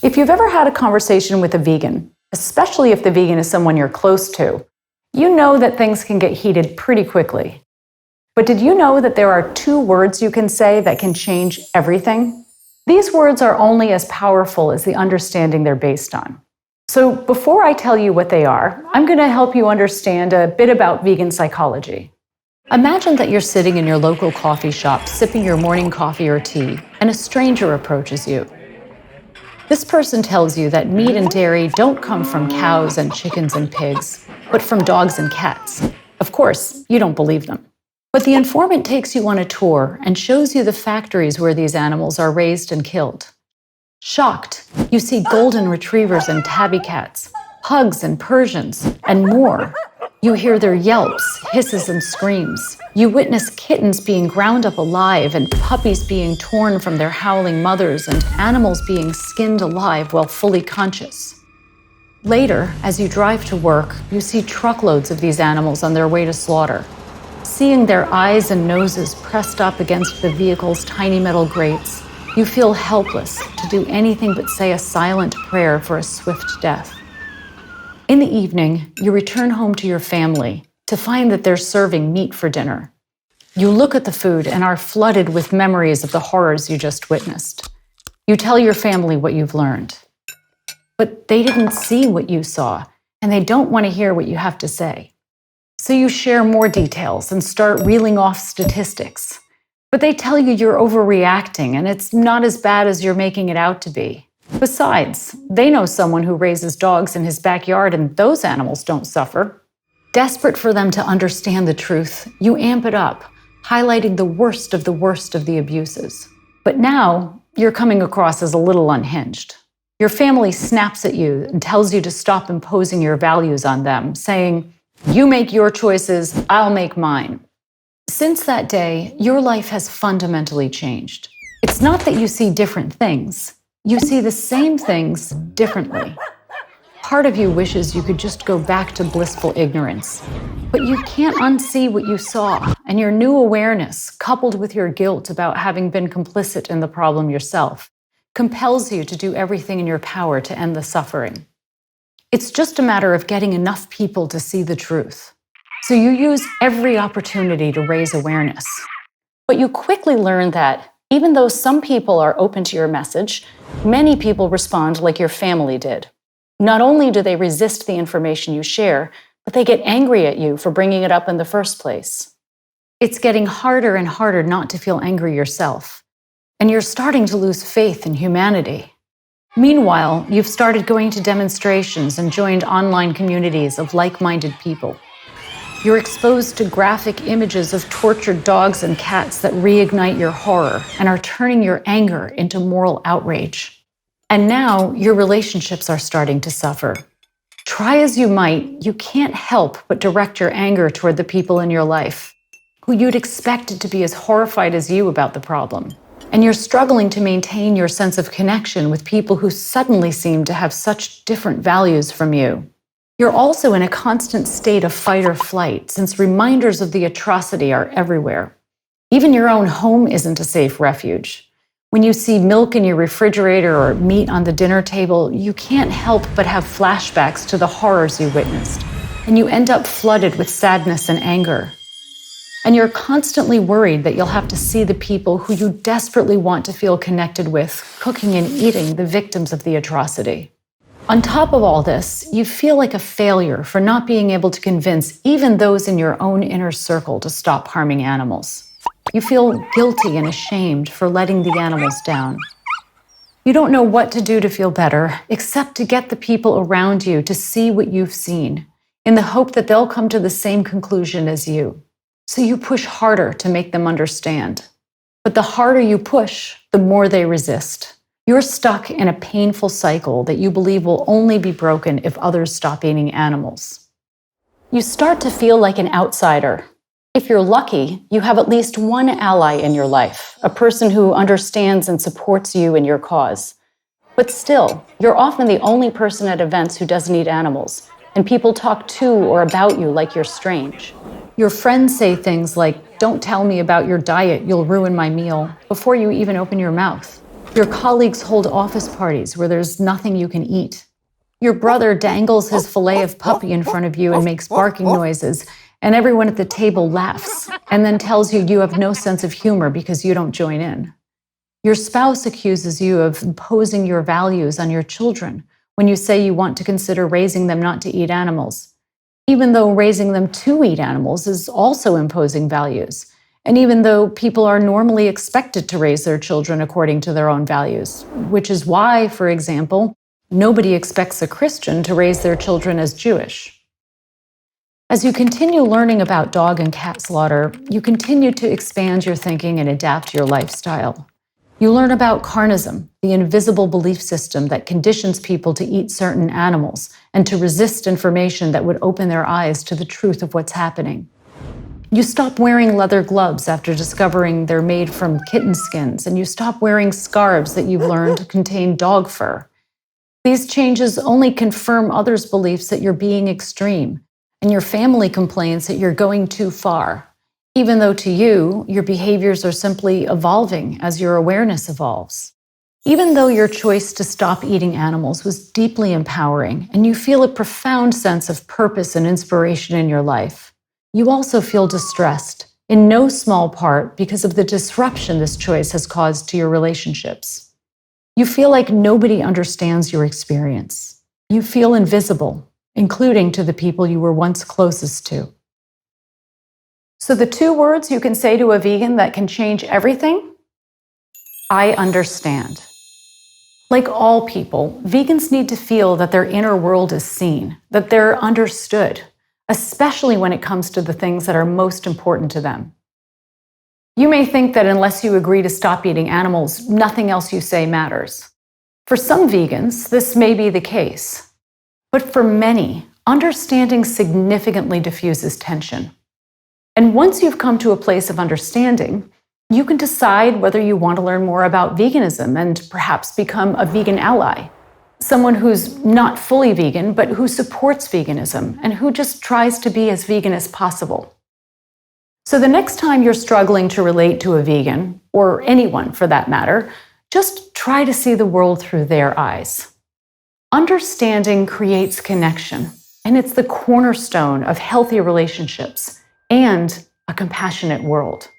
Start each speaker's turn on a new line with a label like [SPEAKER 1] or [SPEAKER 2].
[SPEAKER 1] If you've ever had a conversation with a vegan, especially if the vegan is someone you're close to, you know that things can get heated pretty quickly. But did you know that there are 2 words you can say that can change everything? These words are only as powerful as the understanding they're based on. So before I tell you what they are, I'm going to help you understand a bit about vegan psychology. Imagine that you're sitting in your local coffee shop sipping your morning coffee or tea, and a stranger approaches you. This person tells you that meat and dairy don't come from cows and chickens and pigs, but from dogs and cats. Of course, you don't believe them. But the informant takes you on a tour and shows you the factories where these animals are raised and killed. Shocked, you see golden retrievers and tabby cats, pugs and Persians, and more. You hear their yelps, hisses, and screams. You witness kittens being ground up alive and puppies being torn from their howling mothers and animals being skinned alive while fully conscious. Later, as you drive to work, you see truckloads of these animals on their way to slaughter. Seeing their eyes and noses pressed up against the vehicle's tiny metal grates, you feel helpless to do anything but say a silent prayer for a swift death. In the evening, you return home to your family to find that they're serving meat for dinner. You look at the food and are flooded with memories of the horrors you just witnessed. You tell your family what you've learned. But they didn't see what you saw, and they don't want to hear what you have to say. So you share more details and start reeling off statistics. But they tell you you're overreacting and it's not as bad as you're making it out to be. Besides, they know someone who raises dogs in his backyard and those animals don't suffer. Desperate for them to understand the truth, you amp it up, highlighting the worst of the abuses. But now, you're coming across as a little unhinged. Your family snaps at you and tells you to stop imposing your values on them, saying, "You make your choices, I'll make mine." Since that day, your life has fundamentally changed. It's not that you see different things. You see the same things differently. Part of you wishes you could just go back to blissful ignorance. But you can't unsee what you saw, and your new awareness, coupled with your guilt about having been complicit in the problem yourself, compels you to do everything in your power to end the suffering. It's just a matter of getting enough people to see the truth. So you use every opportunity to raise awareness. But you quickly learn that even though some people are open to your message, many people respond like your family did. Not only do they resist the information you share, but they get angry at you for bringing it up in the first place. It's getting harder and harder not to feel angry yourself, and you're starting to lose faith in humanity. Meanwhile, you've started going to demonstrations and joined online communities of like-minded people. You're exposed to graphic images of tortured dogs and cats that reignite your horror and are turning your anger into moral outrage. And now your relationships are starting to suffer. Try as you might, you can't help but direct your anger toward the people in your life, who you'd expected to be as horrified as you about the problem. And you're struggling to maintain your sense of connection with people who suddenly seem to have such different values from you. You're also in a constant state of fight or flight, since reminders of the atrocity are everywhere. Even your own home isn't a safe refuge. When you see milk in your refrigerator or meat on the dinner table, you can't help but have flashbacks to the horrors you witnessed, and you end up flooded with sadness and anger. And you're constantly worried that you'll have to see the people who you desperately want to feel connected with, cooking and eating the victims of the atrocity. On top of all this, you feel like a failure for not being able to convince even those in your own inner circle to stop harming animals. You feel guilty and ashamed for letting the animals down. You don't know what to do to feel better, except to get the people around you to see what you've seen, in the hope that they'll come to the same conclusion as you. So you push harder to make them understand. But the harder you push, the more they resist. You're stuck in a painful cycle that you believe will only be broken if others stop eating animals. You start to feel like an outsider. If you're lucky, you have at least one ally in your life, a person who understands and supports you in your cause. But still, you're often the only person at events who doesn't eat animals, and people talk to or about you like you're strange. Your friends say things like, "Don't tell me about your diet, you'll ruin my meal," before you even open your mouth. Your colleagues hold office parties where there's nothing you can eat. Your brother dangles his fillet of puppy in front of you and makes barking noises, and everyone at the table laughs and then tells you you have no sense of humor because you don't join in. Your spouse accuses you of imposing your values on your children when you say you want to consider raising them not to eat animals, even though raising them to eat animals is also imposing values, and even though people are normally expected to raise their children according to their own values, which is why, for example, nobody expects a Christian to raise their children as Jewish. As you continue learning about dog and cat slaughter, you continue to expand your thinking and adapt your lifestyle. You learn about carnism, the invisible belief system that conditions people to eat certain animals and to resist information that would open their eyes to the truth of what's happening. You stop wearing leather gloves after discovering they're made from kitten skins, and you stop wearing scarves that you've learned contain dog fur. These changes only confirm others' beliefs that you're being extreme, and your family complains that you're going too far, even though to you, your behaviors are simply evolving as your awareness evolves. Even though your choice to stop eating animals was deeply empowering, and you feel a profound sense of purpose and inspiration in your life, you also feel distressed, in no small part because of the disruption this choice has caused to your relationships. You feel like nobody understands your experience. You feel invisible, including to the people you were once closest to. So the 2 words you can say to a vegan that can change everything? I understand. Like all people, vegans need to feel that their inner world is seen, that they're understood, especially when it comes to the things that are most important to them. You may think that unless you agree to stop eating animals, nothing else you say matters. For some vegans, this may be the case. But for many, understanding significantly diffuses tension. And once you've come to a place of understanding, you can decide whether you want to learn more about veganism and perhaps become a vegan ally. Someone who's not fully vegan, but who supports veganism and who just tries to be as vegan as possible. So the next time you're struggling to relate to a vegan, or anyone for that matter, just try to see the world through their eyes. Understanding creates connection, and it's the cornerstone of healthy relationships and a compassionate world.